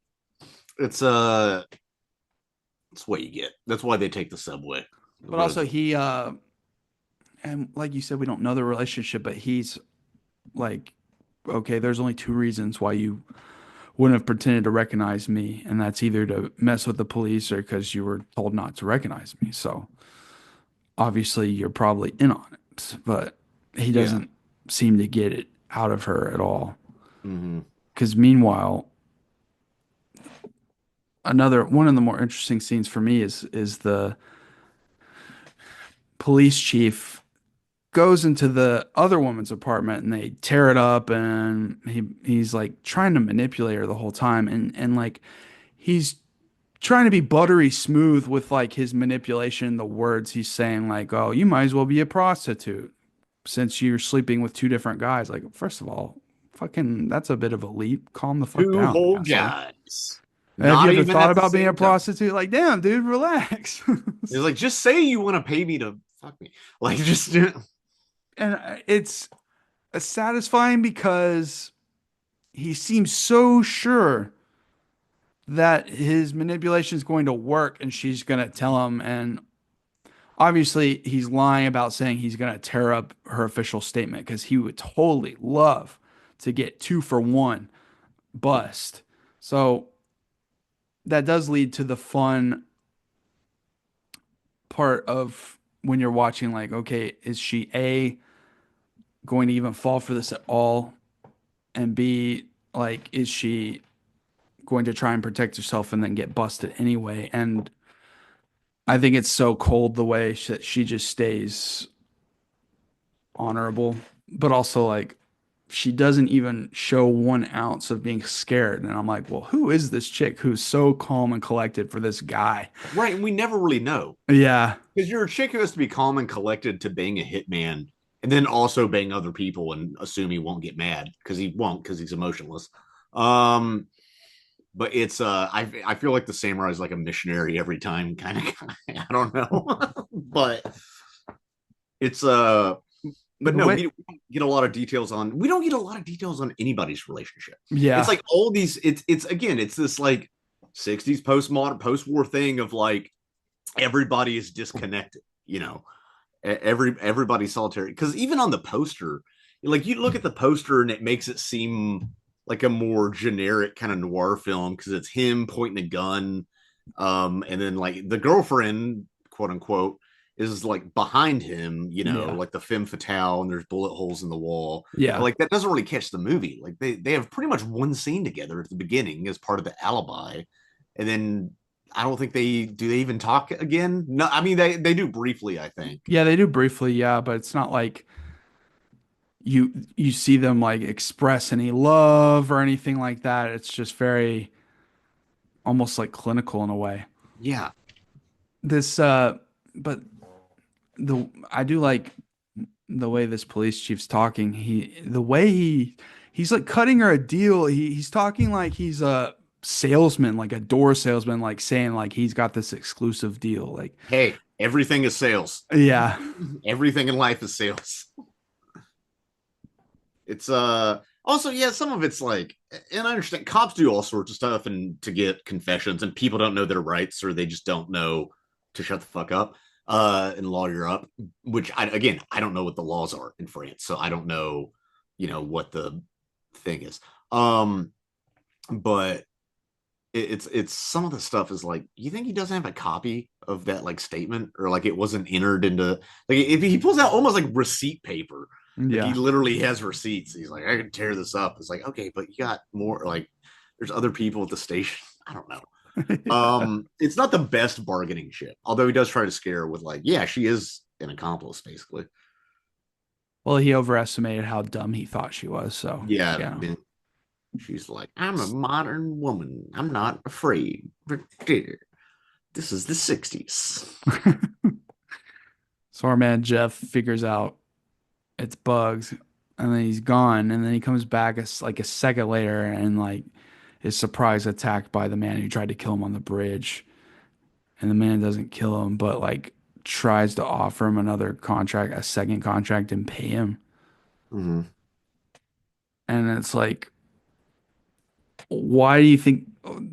It's it's what you get. That's why they take the subway. The But also roads. he and like you said, we don't know the relationship, but he's like, okay, there's only two reasons why you wouldn't have pretended to recognize me, and that's either to mess with the police or because you were told not to recognize me. So obviously you're probably in on it, but he Yeah. doesn't seem to get it out of her at all. Mm-hmm. Because meanwhile, another one of the more interesting scenes for me is the police chief goes into the other woman's apartment and they tear it up, and he's like trying to manipulate her the whole time, and like he's trying to be buttery smooth with like his manipulation, the words he's saying, like, oh, you might as well be a prostitute since you're sleeping with two different guys. Like, first of all, fucking that's a bit of a leap. Calm the fuck Two down, whole asshole. guys, Have you not ever even thought at the about being a same time. prostitute? Like, damn, dude, relax. It's like just say you want to pay me to fuck me. Like just And it's satisfying because he seems so sure that his manipulation is going to work and she's going to tell him. And obviously, he's lying about saying he's going to tear up her official statement because he would totally love to get 2 for 1 bust. So that does lead to the fun part of when you're watching, like, okay, is she A, going to even fall for this at all? And B, like, is she going to try and protect herself and then get busted anyway? And I think it's so cold the way she just stays honorable, but also like she doesn't even show 1 ounce of being scared. And I'm like, well, who is this chick who's so calm and collected for this guy? Right, and we never really know Yeah. because you're a chick who has to be calm and collected to bang a hitman, and then also bang other people and assume he won't get mad because he won't because he's emotionless. Um, but it's I feel like the samurai is like a missionary every time, kind of guy. I don't know, but it's but The no, way, we don't get a lot of details on. We don't get a lot of details on anybody's relationship. It's yeah. like all these. It's again. It's this like '60s postmodern post-war thing of like everybody is disconnected. You know, everybody's solitary. Because even on the poster, like you look at the poster and it makes it seem like a more generic kind of noir film because it's him pointing a gun, and then like the girlfriend, quote unquote, is like behind him, you know, Yeah. like the femme fatale, and there's bullet holes in the wall. But Yeah. like that doesn't really catch the movie. Like they have pretty much one scene together at the beginning as part of the alibi, and then I don't think they even talk again. No, I mean they do briefly, I think. Yeah, they do briefly, yeah, but it's not like you see them like express any love or anything like that. It's just very almost like clinical in a way. Yeah. This but the I do like the way this police chief's talking. The way he's like cutting her a deal. He's talking like he's a salesman, like a door salesman, like saying like he's got this exclusive deal. Like, Hey, everything is sales. yeah. Everything in life is sales. It's also, yeah, some of it's like, and I understand cops do all sorts of stuff and to get confessions, and people don't know their rights or they just don't know to shut the fuck up and lawyer up, which I don't know what the laws are in France, so I don't know, what the thing is. But it's some of the stuff is like, you think he doesn't have a copy of that like statement, or like it wasn't entered into, like if he pulls out almost like receipt paper, like he Yeah. literally has receipts. He's like, I can tear this up. It's like, okay, but you got more, like there's other people at the station. I don't know. Yeah. It's not the best bargaining chip, although he does try to scare her with like, yeah, she is an accomplice basically. Well, he overestimated how dumb he thought she was, so Yeah, yeah. she's like, I'm a modern woman, I'm not afraid, but this is the 60s. So our man Jeff figures out it's bugs, and then he's gone, and then he comes back like a second later, and like is surprise attacked by the man who tried to kill him on the bridge, and the man doesn't kill him, but like tries to offer him another contract, a second contract, and pay him, Mm-hmm. and it's like, why do you think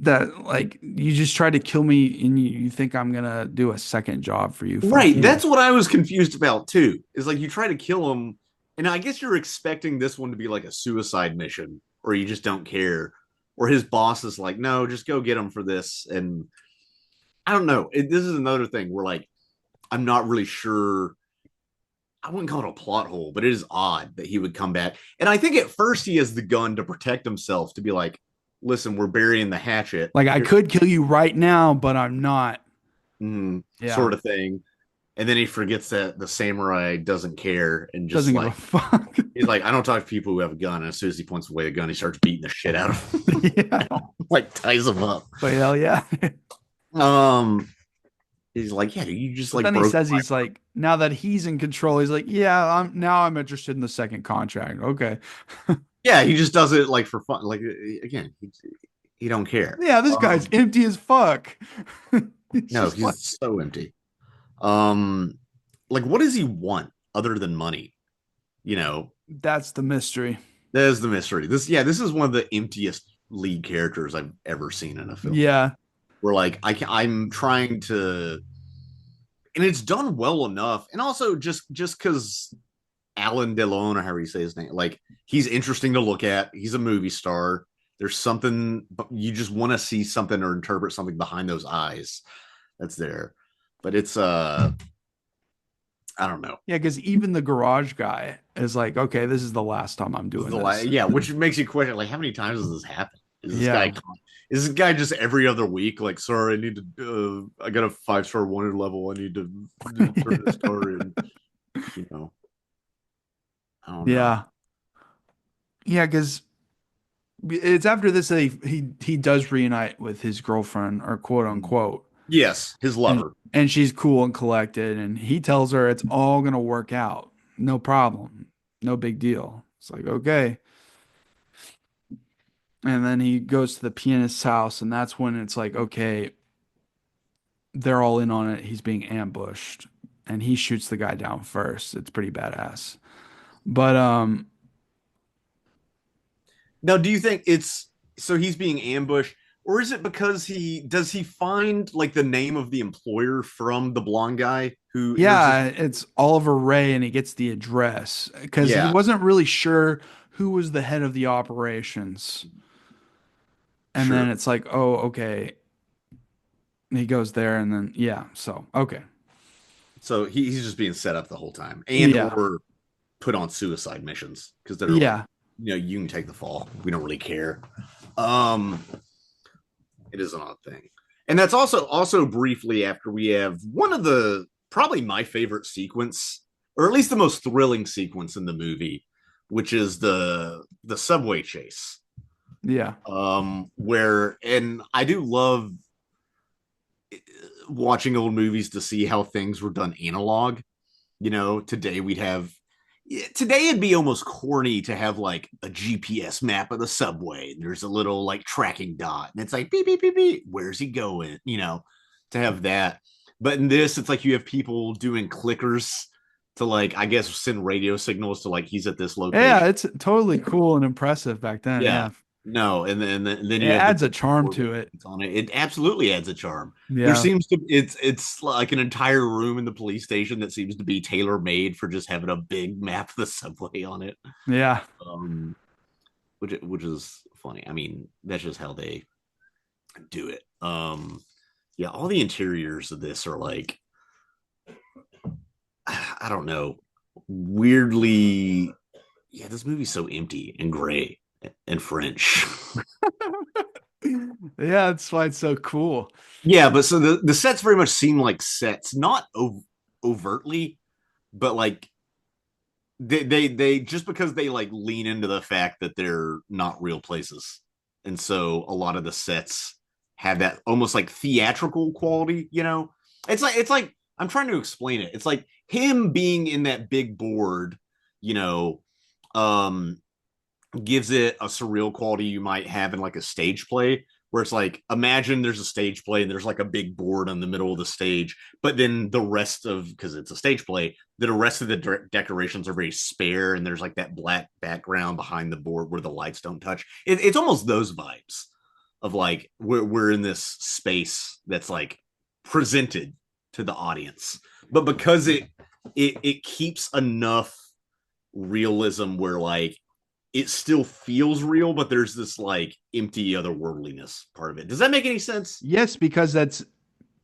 that? Like, you just tried to kill me, and you think I'm gonna do a second job for you? Fuck Right. you. That's what I was confused about too. Is like you try to kill him, and I guess you're expecting this one to be like a suicide mission, or you just don't care. Or his boss is like, no, just go get him for this. And I don't know. This is another thing where like I'm not really sure. I wouldn't call it a plot hole, but it is odd that he would come back. And I think at first he has the gun to protect himself, to be like, listen, we're burying the hatchet. Like, I Here, could kill you right now, but I'm not. Yeah, sort of thing. And then he forgets that the samurai doesn't care and just doesn't give a like fuck. he's like, I don't talk to people who have a gun. And as soon as he points away a gun, he starts beating the shit out of him, Yeah, like ties him up. but hell yeah. Um, he's like, yeah, you just But like then he broke says my. he's like, now that he's in control, he's like, yeah, I'm interested in the second contract. Okay. Yeah, he just does it like for fun. Like again, he don't care. Yeah, this guy's empty as fuck. He's No, just like, he's so empty. Um, like what does he want other than money? You know, that's the mystery. there's the mystery. This is one of the emptiest lead characters I've ever seen in a film. Yeah, Where like I'm trying to, and it's done well enough, and also just because Alain Delon, or however you say his name, like he's interesting to look at. He's a movie star. There's something, but you just want to see something or interpret something behind those eyes that's there. But it's I don't know. yeah, because even the garage guy is like, okay, this is the last time I'm doing this. Yeah, which makes you question like how many times does this happen? Yeah, Is this guy just every other week? Like, sorry, I need to. I got a 5-star wanted level. I need to turn this car in. You know, I don't know. yeah. Yeah, because it's after this that he does reunite with his girlfriend or quote unquote, Yes, his and lover. she's cool and collected, and he tells her it's all gonna work out, no problem, no big deal. It's like okay, and then he goes to the pianist's house, and that's when it's like okay, they're all in on it. He's being ambushed, and he shoots the guy down first. It's pretty badass. But Now, do you think it's so he's being ambushed, or is it because he does he find like the name of the employer from the blonde guy who hears his? yeah, it's Oliver Ray, and he gets the address because he Yeah, wasn't really sure who was the head of the operations. And then sure. it's like, oh, okay. He goes there, and then yeah, so okay, So he's just being set up the whole time, and yeah, or put on suicide missions because they're like, yeah, you can take the fall. We don't really care. Um, it is an odd thing, and that's also briefly after we have one of the probably my favorite sequence, or at least the most thrilling sequence in the movie, which is the subway chase. yeah. Where and I do love watching old movies to see how things were done analog. Today we'd have today it'd be almost corny to have like a GPS map of the subway. And there's a little like tracking dot, and it's like beep beep beep beep. Where's he going? To have that. But in this, it's like you have people doing clickers to like I guess send radio signals to like he's at this Yeah, location. it's totally cool and impressive back then. Yeah. Yeah, No, and then it you have the adds a big charm board with to it. lights on it. It absolutely adds a charm. There Yeah, seems to it's like an entire room in the police station that seems to be tailor made for just having a big map of the subway on it. yeah, Um, which is funny. I mean, that's just how they do it. Yeah, all the interiors of this are like I don't know, weirdly. Yeah, this movie's so empty and gray and French. yeah. That's why it's so cool. Yeah, but so the sets very much seem like sets, not overtly, but like they just because they like lean into the fact that they're not real places, and so a lot of the sets have that almost like theatrical quality. It's like I'm trying to explain it. It's like him being in that big board, you know, um, gives it a surreal quality you might have in like a stage play where it's like imagine there's a stage play and there's like a big board on the middle of the stage, but then the rest of because it's a stage play, the rest of the decorations are very spare and there's like that black background behind the board where the lights don't touch. It's almost those vibes of like we're in this space that's like presented to the audience, but because it keeps enough realism where like it still feels real, but there's this like empty otherworldliness part of it. Does that make any sense? Yes, because that's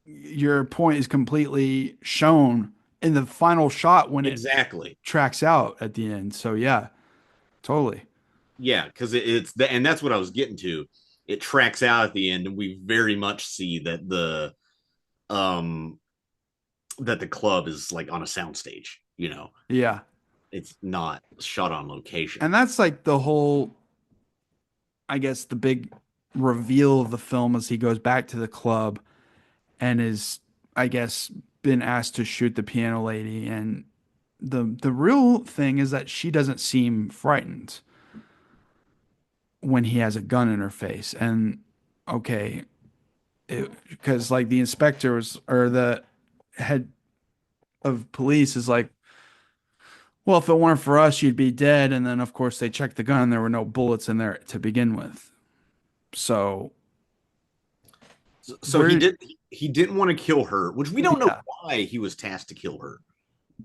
your point is completely shown in the final shot when it Exactly. tracks out at the end. So yeah, totally. Yeah, because it's the and that's what I was getting to. It tracks out at the end, and we very much see um that the club is like on a soundstage. Yeah. It's not shot on location. And that's like the whole, I guess, the big reveal of the film as he goes back to the club and is, I guess, been asked to shoot the piano lady. And the real thing is that she doesn't seem frightened when he has a gun in her face. And okay, because like the inspector was, or the head of police is like, well, if it weren't for us, you'd be dead. And then, of course, they checked the gun. There were no bullets in there to begin with. So So he we're, did he didn't want to kill her, which we don't know yeah, why he was tasked to kill her.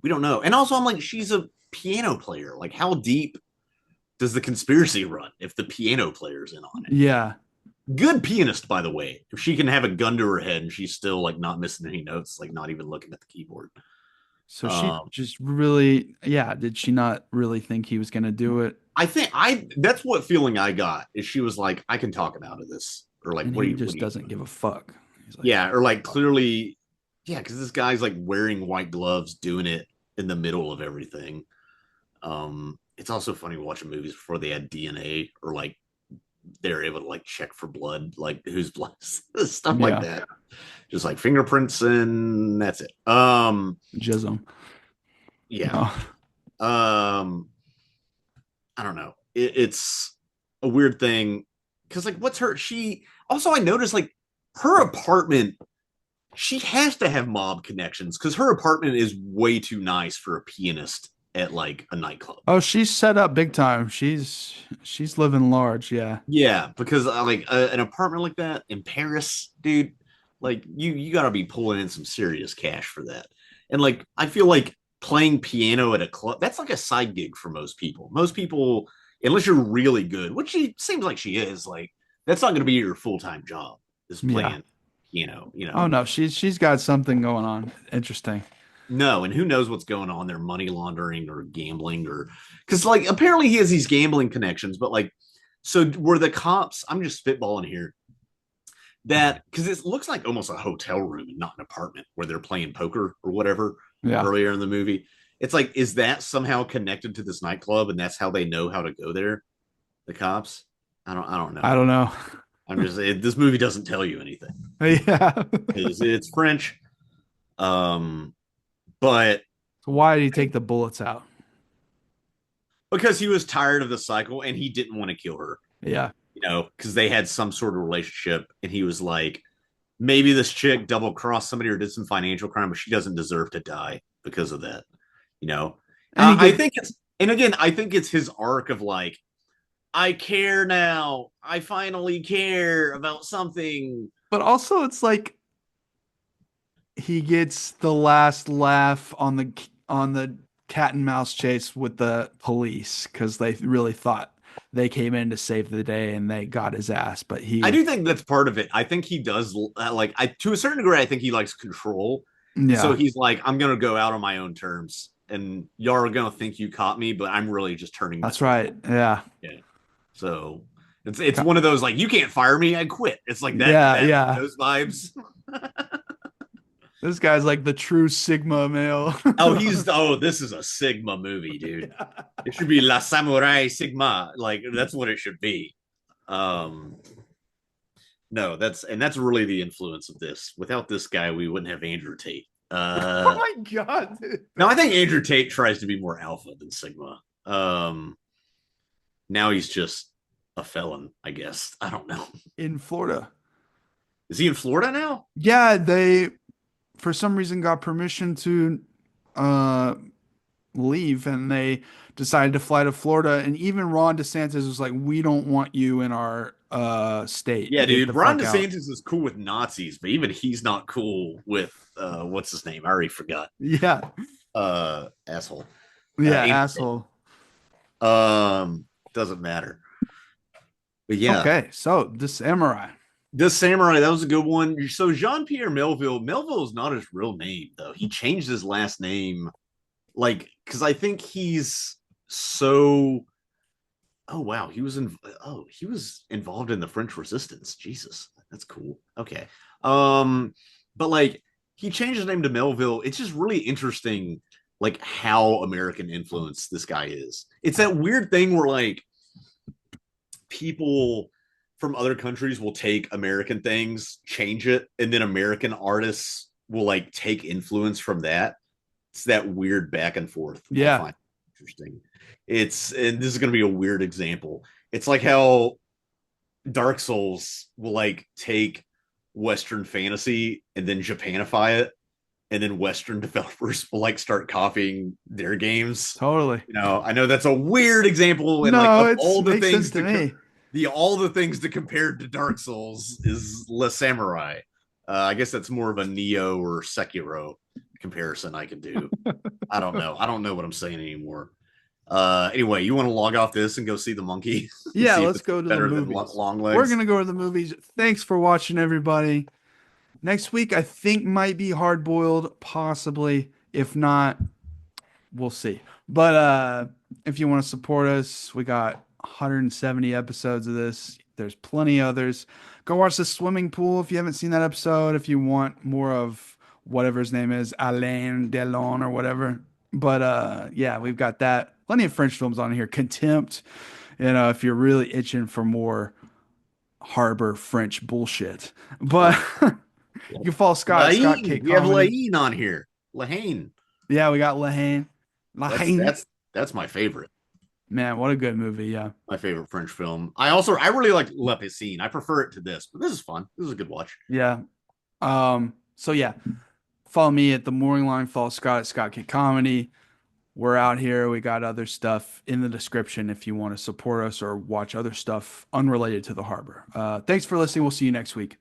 We don't know. And also I'm like, she's a piano player. Like how deep does the conspiracy run if the piano player's in on it? yeah. Good pianist, by the way. If she can have a gun to her head and she's still like not missing any notes, like not even looking at the keyboard. So she Um, just really, yeah. Did she not really think he was going to do it? I think I that's what feeling I got is she was like, I can talk him out of this, or like, And what are he you, what just are you doesn't doing? give a fuck. He's like, Yeah, or like clearly, yeah, because this guy's like wearing white gloves, doing it in the middle of everything. it's also funny watching movies before they had DNA or like they're able to like check for blood, like whose blood, stuff like Yeah. that. Just like fingerprints and that's it. Jism. Yeah. Oh, Um, I don't know. It's a weird thing because like what's her? She also I noticed like her apartment. She has to have mob connections because her apartment is way too nice for a pianist at like a nightclub. oh, she's set up big time. She's living large. Yeah. Yeah, because like an apartment like that in Paris, dude, like you got to be pulling in some serious cash for that. And like I feel like playing piano at a club, that's like a side gig for most people. Most people, unless you're really good, which she seems like she is, like that's not going to be your full-time job is Yeah. playing piano, you Oh know. no, she's got something going on. Interesting. No, and who knows what's going on there, money laundering or gambling or because like apparently he has these gambling connections, but like so were the cops, I'm just spitballing here, that because it looks like almost a hotel room and not an apartment where they're playing poker or whatever Yeah. earlier in the movie. It's like, is that somehow connected to this nightclub and that's how they know how to go there? The cops? I don't I know. don't know. This movie doesn't tell you anything. Yeah. It's French. Um, but So why did he take the bullets out? because he was tired of the cycle and he didn't want to kill her, Yeah. because they had some sort of relationship and he was like, maybe this chick double crossed somebody or did some financial crime, but she doesn't deserve to die because of that. You know, And he I get think it's, and again, I think it's his arc of like, I care now. I finally care about something. but also it's like he gets the last laugh on the cat and mouse chase with the police because they really thought they came in to save the day and they got his ass. But I he, do think that's part of it. I think he does like I to a certain degree. I think he likes control, and so yeah, he's like, I'm gonna go out on my own terms, and y'all are gonna think you caught me, but I'm really just turning that's myself in. right. Yeah, Yeah. So it's one of those like you can't fire me, I quit. It's like yeah, that yeah. those vibes. This guy's like the true Sigma male. This is a Sigma movie, dude. Yeah. It should be La Samurai Sigma. Like that's what it should be. Um no, that's really the influence of this. Without this guy, we wouldn't have Andrew Tate. Oh my God, dude. Now I think Andrew Tate tries to be more alpha than Sigma. Now he's just a felon, I guess. I don't know. In Florida. Is he in Florida now? Yeah, they for some reason got permission to uh leave and they decided to fly to Florida and even Ron DeSantis was like we don't want you in our state. Yeah, Get dude. the Ron fuck out. DeSantis is cool with Nazis, but even he's not cool with what's his name? I already forgot. Yeah. Asshole. Yeah, Andrew asshole. Tate. Doesn't matter. But yeah, Okay, so the samurai. this samurai, that was a good one. So Jean-Pierre Melville, Melville is not his real name though. He changed his last name, like, because I think he's so. Oh wow, he was involved in the French Resistance. Jesus, that's cool. Okay, um, but like he changed his name to Melville. It's just really interesting, like how American influence this guy is. It's that weird thing where like people from other countries will take American things, change it, and then American artists will like take influence from that. It's that weird back and forth I Yeah. find interesting. And this is going to be a weird example. It's like how Dark Souls will like take Western fantasy and then Japanify it, and then Western developers will like start copying their games. Totally. I know that's a weird example, and like No, of it's all the makes sense things to me. the all the things to compare to Dark Souls is Le Samurai. I guess that's more of a Neo or Sekiro comparison I could do. I don't know. I don't know what I'm saying anymore. Anyway, you want to log off this and go see the monkey and Yeah, see if let's it's go to the better than movies. long We're legs. gonna go to the movies. Thanks for watching, everybody. Next week, I think might be hard boiled, possibly. If not, we'll see. But if you want to support us, we got 170 episodes of this. There's plenty others. Go watch the swimming pool if you haven't seen that episode. If you want more of whatever his name is, Alain Delon or whatever. But yeah, we've got that. Plenty of French films on here. Contempt, if you're really itching for more harbor French bullshit. But Oh, you can follow Scott Lahine. Kate We have Comedy. Lahine on here. Lahane. Yeah, we got Lahane. That's Lahane. that's that's my favorite. Man, what a good movie. Yeah. My favorite French film. I really like Le Piscine. I prefer it to this, but this is fun. This is a good watch. Yeah. So yeah, follow me at the Morning Line, follow Scott at Scott Kate Comedy. We're out here. We got other stuff in the description if you want to support us or watch other stuff unrelated to the harbor. Thanks for listening. We'll see you next week.